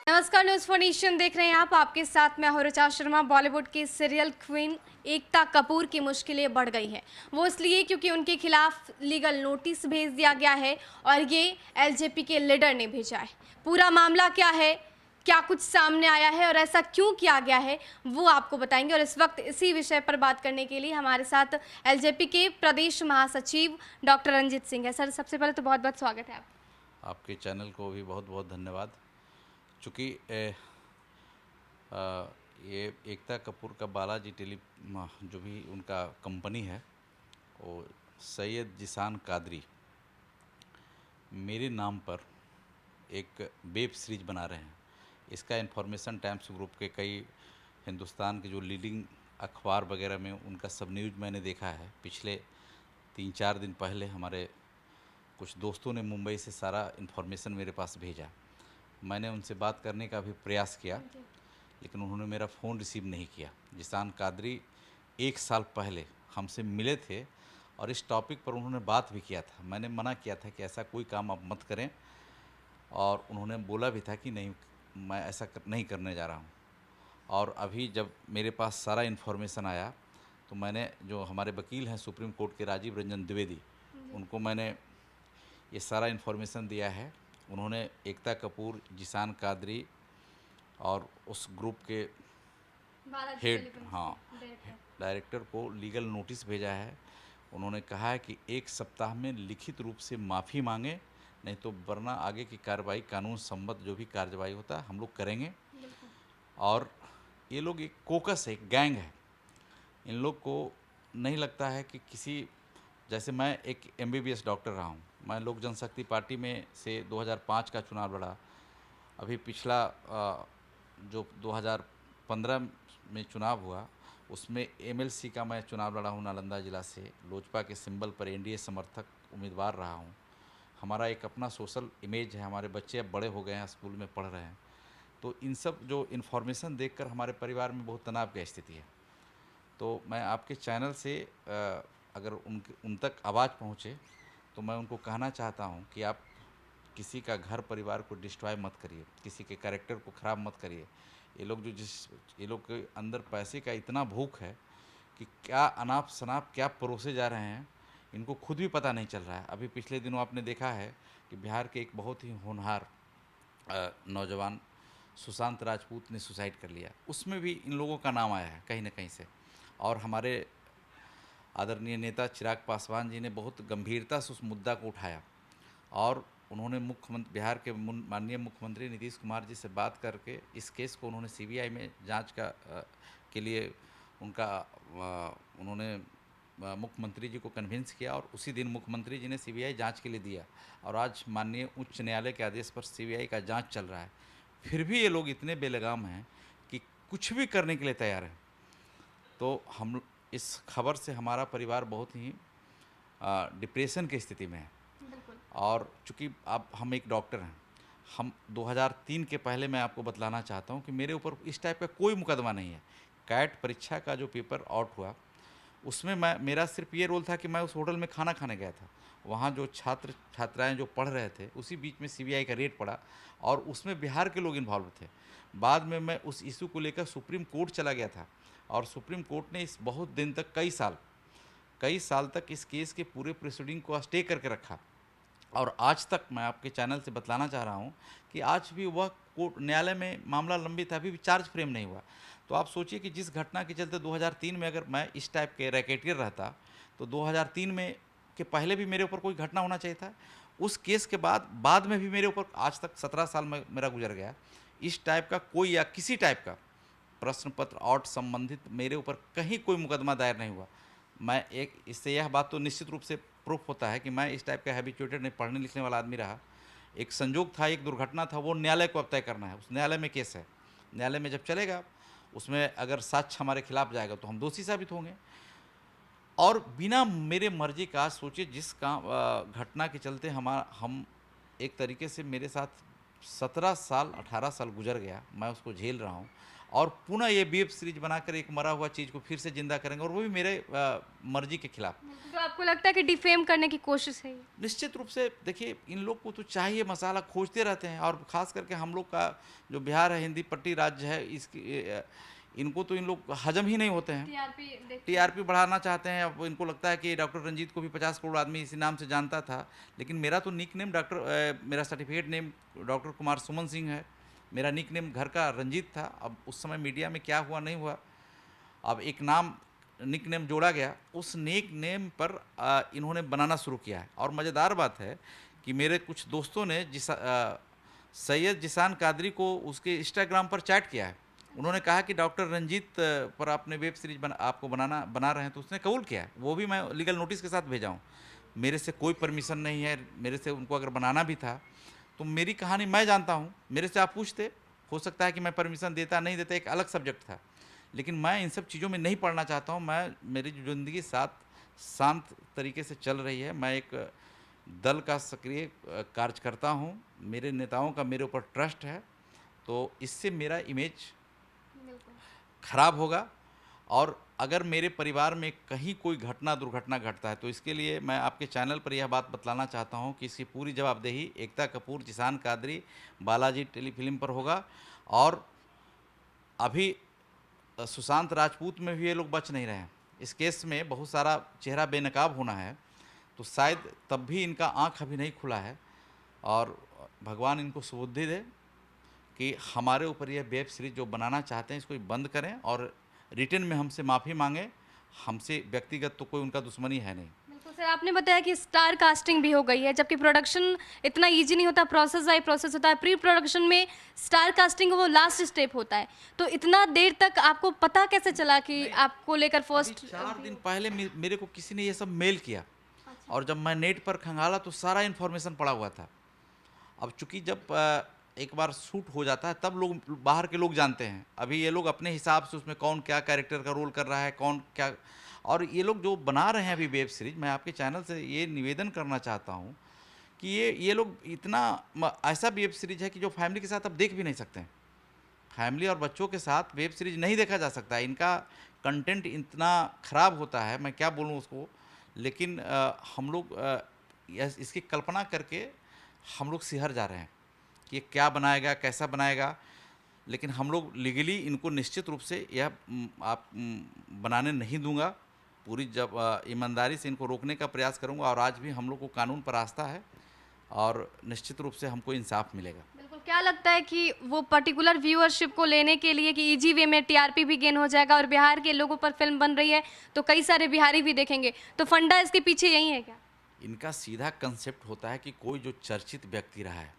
नमस्कार, news for nation देख रहे हैं आप। आपके साथ मैं हूं ऋचा शर्मा। बॉलीवुड की सीरियल क्वीन एकता कपूर की मुश्किलें बढ़ गई हैं। वो इसलिए क्योंकि उनके खिलाफ लीगल नोटिस भेज दिया गया है और ये एलजेपी के लीडर ने भेजा है। पूरा मामला क्या है, क्या कुछ सामने आया है और ऐसा क्यों किया गया है, वो आपको बताएंगे। और इस वक्त इसी विषय पर बात करने के लिए हमारे साथ एलजेपी के प्रदेश महासचिव डॉक्टर रंजीत सिंह है। सर, सबसे पहले तो बहुत बहुत स्वागत है आपका। आपके चैनल को भी बहुत बहुत धन्यवाद। चूँकि ये एकता कपूर का बालाजी जो भी उनका कंपनी है, वो सैयद जिसान कादरी मेरे नाम पर एक वेब सीरीज बना रहे हैं। इसका इन्फॉर्मेशन टाइम्स ग्रुप के कई हिंदुस्तान के जो लीडिंग अखबार वगैरह में उनका सब न्यूज़ मैंने देखा है। पिछले 3-4 दिन पहले हमारे कुछ दोस्तों ने मुंबई से सारा इन्फॉर्मेशन मेरे पास भेजा। मैंने उनसे बात करने का भी प्रयास किया, लेकिन उन्होंने मेरा फ़ोन रिसीव नहीं किया। जिसान कादरी 1 साल पहले हमसे मिले थे और इस टॉपिक पर उन्होंने बात भी किया था। मैंने मना किया था कि ऐसा कोई काम आप मत करें, और उन्होंने बोला भी था कि नहीं, मैं ऐसा नहीं करने जा रहा हूँ। और अभी जब मेरे पास सारा इन्फॉर्मेशन आया, तो मैंने जो हमारे वकील हैं सुप्रीम कोर्ट के राजीव रंजन द्विवेदी, उनको मैंने ये सारा इन्फॉर्मेशन दिया है। उन्होंने एकता कपूर, जिसान कादरी और उस ग्रुप के हेड, हाँ, डायरेक्टर को लीगल नोटिस भेजा है। उन्होंने कहा है कि 1 सप्ताह में लिखित रूप से माफ़ी मांगे, नहीं तो वरना आगे की कार्रवाई, कानून सम्मत जो भी कार्रवाई होता है हम लोग करेंगे। और ये लोग एक कोकस है, एक गैंग है। इन लोग को नहीं लगता है कि किसी, जैसे मैं एक एमबीबीएस डॉक्टर रहा हूँ। मैं लोक जनशक्ति पार्टी में से 2005 का चुनाव लड़ा। अभी पिछला जो 2015 में चुनाव हुआ, उसमें एमएलसी का मैं चुनाव लड़ा हूँ नालंदा ज़िला से। लोजपा के सिंबल पर एनडीए समर्थक उम्मीदवार रहा हूँ। हमारा एक अपना सोशल इमेज है। हमारे बच्चे अब बड़े हो गए हैं, स्कूल में पढ़ रहे हैं। तो इन सब जो इन्फॉर्मेशन देखकर हमारे परिवार में बहुत तनाव की स्थिति है। तो मैं आपके चैनल से अगर उन तक आवाज़ पहुँचे, तो मैं उनको कहना चाहता हूँ कि आप किसी का घर परिवार को डिस्ट्रॉय मत करिए, किसी के कैरेक्टर को ख़राब मत करिए। ये लोग के अंदर पैसे का इतना भूख है कि क्या अनाप शनाप क्या परोसे जा रहे हैं, इनको खुद भी पता नहीं चल रहा है। अभी पिछले दिनों आपने देखा है कि बिहार के एक बहुत ही होनहार नौजवान सुशांत राजपूत ने सुसाइड कर लिया। उसमें भी इन लोगों का नाम आया है कहीं ना कहीं से। और हमारे आदरणीय नेता चिराग पासवान जी ने बहुत गंभीरता से उस मुद्दा को उठाया, और उन्होंने बिहार के माननीय मुख्यमंत्री नीतीश कुमार जी से बात करके इस केस को उन्होंने सीबीआई में जांच के लिए उन्होंने मुख्यमंत्री जी को कन्विंस किया, और उसी दिन मुख्यमंत्री जी ने सीबीआई जांच के लिए दिया। और आज माननीय उच्च न्यायालय के आदेश पर सीबीआई का जांच चल रहा है। फिर भी ये लोग इतने बेलगाम हैं कि कुछ भी करने के लिए तैयार हैं। तो हम इस खबर से हमारा परिवार बहुत ही डिप्रेशन की स्थिति में है। और चूँकि अब हम एक डॉक्टर हैं, हम 2003 के पहले मैं आपको बतलाना चाहता हूँ कि मेरे ऊपर इस टाइप का कोई मुकदमा नहीं है। कैट परीक्षा का जो पेपर आउट हुआ, उसमें मेरा सिर्फ ये रोल था कि मैं उस होटल में खाना खाने गया था। वहाँ जो छात्र छात्राएं जो पढ़ रहे थे, उसी बीच में सीबीआई का रेड पड़ा, और उसमें बिहार के लोग इन्वॉल्व थे। बाद में मैं उस इशू को लेकर सुप्रीम कोर्ट चला गया था, और सुप्रीम कोर्ट ने इस बहुत दिन तक, कई साल तक इस केस के पूरे प्रोसीडिंग को स्टे करके रखा। और आज तक मैं आपके चैनल से बतलाना चाह रहा हूँ कि आज भी वह कोर्ट न्यायालय में मामला लंबित है, अभी भी चार्ज फ्रेम नहीं हुआ। तो आप सोचिए कि जिस घटना के चलते 2003 में अगर मैं इस टाइप के रैकेटियर रहता, तो 2003 में के पहले भी मेरे ऊपर कोई घटना होना चाहिए था। उस केस के बाद में भी मेरे ऊपर आज तक 17 साल में मेरा गुजर गया, इस टाइप का कोई या किसी टाइप का प्रश्न पत्र और संबंधित मेरे ऊपर कहीं कोई मुकदमा दायर नहीं हुआ। मैं एक इससे यह बात तो निश्चित रूप से प्रूफ होता है कि मैं इस टाइप का हैबिचुएटेड नहीं पढ़ने लिखने वाला आदमी रहा। एक संजोग था, एक दुर्घटना था, वो न्यायालय को अब तय करना है। उस न्यायालय में केस है, न्यायालय में जब चलेगा, उसमें अगर साक्ष्य हमारे खिलाफ जाएगा तो हम दोषी साबित होंगे। और बिना मेरे मर्जी का, सोचिए, जिस काम घटना के चलते हम एक तरीके से मेरे साथ 17 साल 18 साल गुजर गया, मैं उसको झेल रहा हूँ और पुनः ये वेब सीरीज बनाकर एक मरा हुआ चीज़ को फिर से जिंदा करेंगे और वो भी मेरे मर्जी के खिलाफ। तो आपको लगता है कि डिफेम करने की कोशिश है ये? निश्चित रूप से देखिए, इन लोग को तो चाहिए, मसाला खोजते रहते हैं और ख़ास करके हम लोग का जो बिहार है, हिंदी पट्टी राज्य है, इनको तो इन लोग हजम ही नहीं होते हैं। टीआरपी देखते हैं। टीआरपी बढ़ाना चाहते हैं। अब इनको लगता है कि डॉक्टर रंजीत को भी 50 करोड़ आदमी इसी नाम से जानता था, लेकिन मेरा तो निक नेम मेरा certificate name doctor Kumar Suman Singh है। मेरा निक नेम घर का रंजीत था। अब उस समय मीडिया में क्या हुआ नहीं हुआ, अब एक नाम निक नेम जोड़ा गया, उस निक नेम पर इन्होंने बनाना शुरू किया है। और मज़ेदार बात है कि मेरे कुछ दोस्तों ने सैयद जिसान कादरी को उसके इंस्टाग्राम पर चैट किया है। उन्होंने कहा कि डॉक्टर रंजीत पर आपने वेब सीरीज आपको बना रहे हैं, तो उसने कबूल किया है। वो भी मैं लीगल नोटिस के साथ भेजा हूँ। मेरे से कोई परमिशन नहीं है, मेरे से उनको अगर बनाना भी था तो मेरी कहानी मैं जानता हूँ, मेरे से आप पूछते, हो सकता है कि मैं परमिशन देता नहीं देता एक अलग सब्जेक्ट था, लेकिन मैं इन सब चीज़ों में नहीं पढ़ना चाहता हूँ। मेरी जो ज़िंदगी शांत तरीके से चल रही है। मैं एक दल का सक्रिय कार्यकर्ता हूँ, मेरे नेताओं का मेरे ऊपर ट्रस्ट है, तो इससे मेरा इमेज खराब होगा। और अगर मेरे परिवार में कहीं कोई दुर्घटना घटता है तो इसके लिए मैं आपके चैनल पर यह बात बतलाना चाहता हूं कि इसकी पूरी जवाबदेही एकता कपूर, जिसान कादरी, बालाजी टेलीफिल्म पर होगा। और अभी सुशांत राजपूत में भी ये लोग बच नहीं रहे हैं। इस केस में बहुत सारा चेहरा बेनकाब होना है, तो शायद तब भी इनका आँख अभी नहीं खुला है। और भगवान इनको सुबुद्धि दे कि हमारे ऊपर यह वेब सीरीज जो बनाना चाहते हैं इसको बंद करें और रिटर्न में हमसे माफ़ी मांगें। हमसे व्यक्तिगत तो कोई उनका दुश्मनी है नहीं। बिल्कुल सर, आपने बताया कि स्टार कास्टिंग भी हो गई है, जबकि प्रोडक्शन इतना इजी नहीं होता, प्रोसेस बाय प्रोसेस होता है। प्री प्रोडक्शन में स्टार कास्टिंग वो लास्ट स्टेप होता है, तो इतना देर तक आपको पता कैसे चला कि आपको लेकर फर्स्ट? 4 दिन पहले मेरे को किसी ने ये सब मेल किया और जब मैं नेट पर खंगाला तो सारा इन्फॉर्मेशन पड़ा हुआ था। अब चूंकि जब एक बार शूट हो जाता है तब लोग, बाहर के लोग जानते हैं। अभी ये लोग अपने हिसाब से उसमें कौन क्या कैरेक्टर का रोल कर रहा है, कौन क्या, और ये लोग जो बना रहे हैं अभी वेब सीरीज, मैं आपके चैनल से ये निवेदन करना चाहता हूँ कि ये लोग इतना ऐसा वेब सीरीज है कि जो फैमिली के साथ आप देख भी नहीं सकते हैं। फैमिली और बच्चों के साथ वेब सीरीज नहीं देखा जा सकता है। इनका कंटेंट इतना ख़राब होता है, मैं क्या बोलूँ उसको। लेकिन हम लोग इसकी कल्पना करके हम लोग सिहर जा रहे हैं कि ये क्या बनाएगा, कैसा बनाएगा। लेकिन हम लोग लीगली इनको निश्चित रूप से यह बनाने नहीं दूंगा। पूरी जब ईमानदारी से इनको रोकने का प्रयास करूंगा। और आज भी हम लोग को कानून पर आस्था है और निश्चित रूप से हमको इंसाफ मिलेगा। बिल्कुल, क्या लगता है कि वो पर्टिकुलर व्यूअरशिप को लेने के लिए कि इजी वे में टीआरपी भी गेन हो जाएगा और बिहार के लोगों पर फिल्म बन रही है तो कई सारे बिहारी भी देखेंगे, तो फंडा इसके पीछे यही है क्या? इनका सीधा कंसेप्ट होता है कि कोई जो चर्चित व्यक्ति रहा है,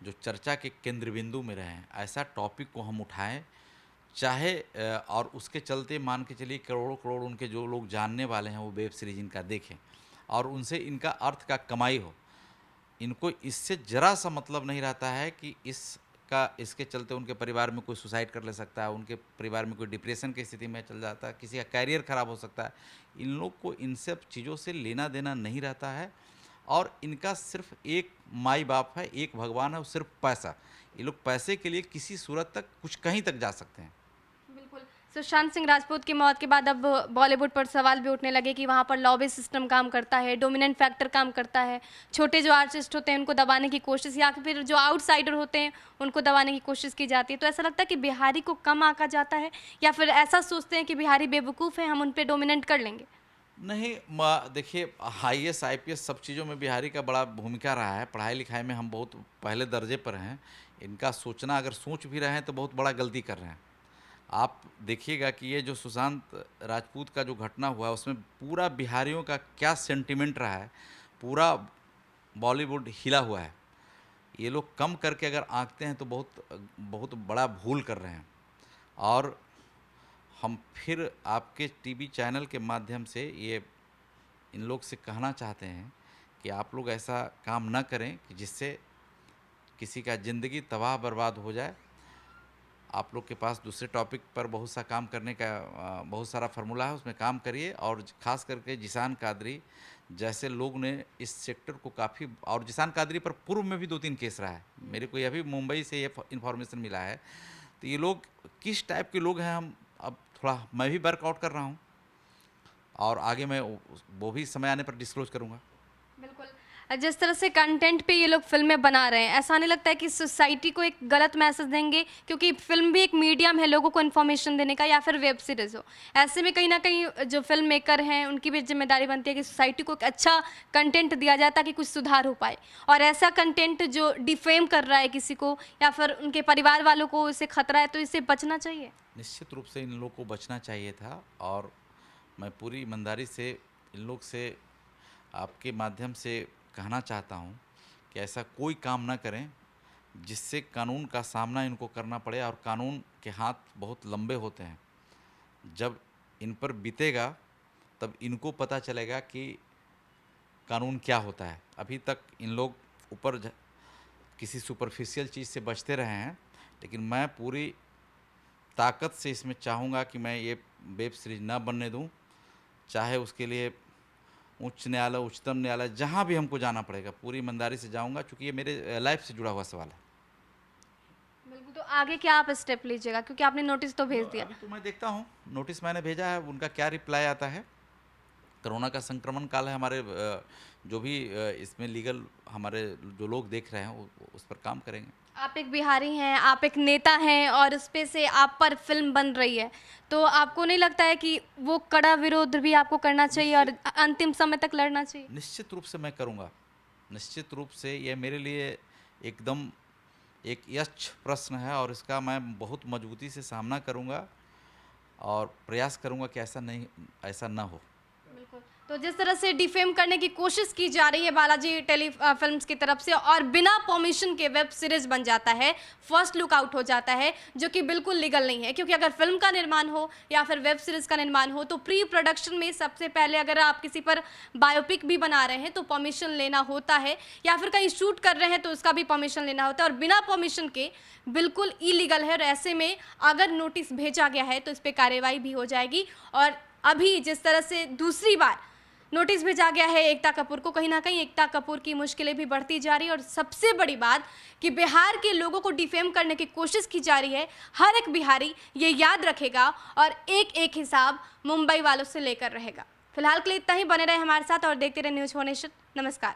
जो चर्चा के केंद्र बिंदु में रहे हैं, ऐसा टॉपिक को हम उठाएं, चाहे और उसके चलते मान के चलिए करोड़ों करोड़ उनके जो लोग जानने वाले हैं वो वेब सीरीज इनका देखें और उनसे इनका अर्थ का कमाई हो। इनको इससे ज़रा सा मतलब नहीं रहता है कि इसके चलते उनके परिवार में कोई सुसाइड कर ले सकता है, उनके परिवार में कोई डिप्रेशन की स्थिति में चल जाता है, किसी का कैरियर ख़राब हो सकता है। इन लोग को इन सब चीज़ों से लेना देना नहीं रहता है और इनका सिर्फ एक माई बाप है, एक भगवान है, वो सिर्फ पैसा। ये लोग पैसे के लिए किसी सूरत तक कुछ कहीं तक जा सकते हैं। बिल्कुल, सुशांत सिंह राजपूत की मौत के बाद अब बॉलीवुड पर सवाल भी उठने लगे कि वहाँ पर लॉबी सिस्टम काम करता है, डोमिनेंट फैक्टर काम करता है, छोटे जो आर्टिस्ट होते हैं उनको दबाने की कोशिश या फिर जो आउटसाइडर होते हैं उनको दबाने की कोशिश की जाती है। तो ऐसा लगता है कि बिहारी को कम आंका जाता है या फिर ऐसा सोचते हैं कि बिहारी बेवकूफ़ है, हम उन पर डोमिनेंट कर लेंगे? नहीं, देखिए, IAS IPS सब चीज़ों में बिहारी का बड़ा भूमिका रहा है। पढ़ाई लिखाई में हम बहुत पहले दर्जे पर हैं। इनका सोचना, अगर सोच भी रहे हैं तो बहुत बड़ा गलती कर रहे हैं। आप देखिएगा कि ये जो सुशांत राजपूत का जो घटना हुआ है उसमें पूरा बिहारियों का क्या सेंटिमेंट रहा है, पूरा बॉलीवुड हिला हुआ है। ये लोग कम करके अगर आंकते हैं तो बहुत बहुत बड़ा भूल कर रहे हैं। और हम फिर आपके टीवी चैनल के माध्यम से ये इन लोग से कहना चाहते हैं कि आप लोग ऐसा काम न करें कि जिससे किसी का ज़िंदगी तबाह बर्बाद हो जाए। आप लोग के पास दूसरे टॉपिक पर बहुत सा काम करने का बहुत सारा फार्मूला है, उसमें काम करिए। और ख़ास करके जिशान कादरी जैसे लोग ने इस सेक्टर को काफ़ी, और जिशान कादरी पर पूर्व में भी 2-3 केस रहा है, मेरे को अभी मुंबई से ये इन्फॉर्मेशन मिला है। तो ये लोग किस टाइप के लोग हैं, हम अब थोड़ा मैं भी वर्कआउट कर रहा हूँ, और आगे मैं वो भी समय आने पर डिस्क्लोज करूँगा। बिल्कुल। जिस तरह से कंटेंट पे ये लोग फिल्में बना रहे हैं, ऐसा नहीं लगता है कि सोसाइटी को एक गलत मैसेज देंगे? क्योंकि फिल्म भी एक मीडियम है लोगों को इन्फॉर्मेशन देने का, या फिर वेब सीरीज़ हो, ऐसे में कहीं ना कहीं जो फिल्म मेकर हैं उनकी भी जिम्मेदारी बनती है कि सोसाइटी को एक अच्छा कंटेंट दिया जाए ताकि कुछ सुधार हो पाए। और ऐसा कंटेंट जो डिफेम कर रहा है किसी को या फिर उनके परिवार वालों को इससे खतरा है, तो इससे बचना चाहिए। निश्चित रूप से इन लोग को बचना चाहिए था, और मैं पूरी ईमानदारी से इन लोग से आपके माध्यम से कहना चाहता हूँ कि ऐसा कोई काम ना करें जिससे कानून का सामना इनको करना पड़े। और कानून के हाथ बहुत लंबे होते हैं, जब इन पर बीतेगा तब इनको पता चलेगा कि कानून क्या होता है। अभी तक इन लोग ऊपर किसी सुपरफिशियल चीज़ से बचते रहे हैं, लेकिन मैं पूरी ताकत से इसमें चाहूँगा कि मैं ये वेब सीरीज ना बनने दूँ, चाहे उसके लिए उच्च न्यायालय, उच्चतम न्यायालय, जहाँ भी हमको जाना पड़ेगा पूरी ईमानदारी से जाऊँगा, क्योंकि ये मेरे लाइफ से जुड़ा हुआ सवाल है। बिल्कुल। तो आगे क्या आप स्टेप लीजिएगा, क्योंकि आपने नोटिस तो भेज दिया? अभी तो मैं देखता हूँ, नोटिस मैंने भेजा है, उनका क्या रिप्लाई आता है। कोरोना का संक्रमण काल है, हमारे जो भी इसमें लीगल हमारे जो लोग देख रहे हैं वो उस पर काम करेंगे। आप एक बिहारी हैं, आप एक नेता हैं, और उस पे से आप पर फिल्म बन रही है, तो आपको नहीं लगता है कि वो कड़ा विरोध भी आपको करना चाहिए और अंतिम समय तक लड़ना चाहिए? निश्चित रूप से मैं करूँगा, निश्चित रूप से। ये मेरे लिए एकदम एक यक्ष प्रश्न है, और इसका मैं बहुत मजबूती से सामना करूँगा और प्रयास करूँगा कि ऐसा ना हो। बिल्कुल। तो जिस तरह से डिफेम करने की कोशिश की जा रही है बालाजी फिल्म्स की तरफ से, और बिना परमिशन के वेब सीरीज बन जाता है, फर्स्ट लुक आउट हो जाता है, जो कि बिल्कुल लीगल नहीं है। क्योंकि अगर फिल्म का निर्माण हो या फिर वेब सीरीज का निर्माण हो, तो प्री प्रोडक्शन में सबसे पहले अगर आप किसी पर बायोपिक भी बना रहे हैं तो परमिशन लेना होता है, या फिर कहीं शूट कर रहे हैं तो उसका भी परमिशन लेना होता है, और बिना परमिशन के बिल्कुल इलीगल है। और ऐसे में अगर नोटिस भेजा गया है तो इस पर कार्रवाई भी हो जाएगी। और अभी जिस तरह से दूसरी बार नोटिस भेजा गया है एकता कपूर को, कहीं ना कहीं एकता कपूर की मुश्किलें भी बढ़ती जा रही है। और सबसे बड़ी बात कि बिहार के लोगों को डिफेम करने की कोशिश की जा रही है। हर एक बिहारी ये याद रखेगा और एक एक हिसाब मुंबई वालों से लेकर रहेगा। फिलहाल के लिए इतना ही। बने रहे हमारे साथ और देखते रहे न्यूज़ 4 नेशन। नमस्कार।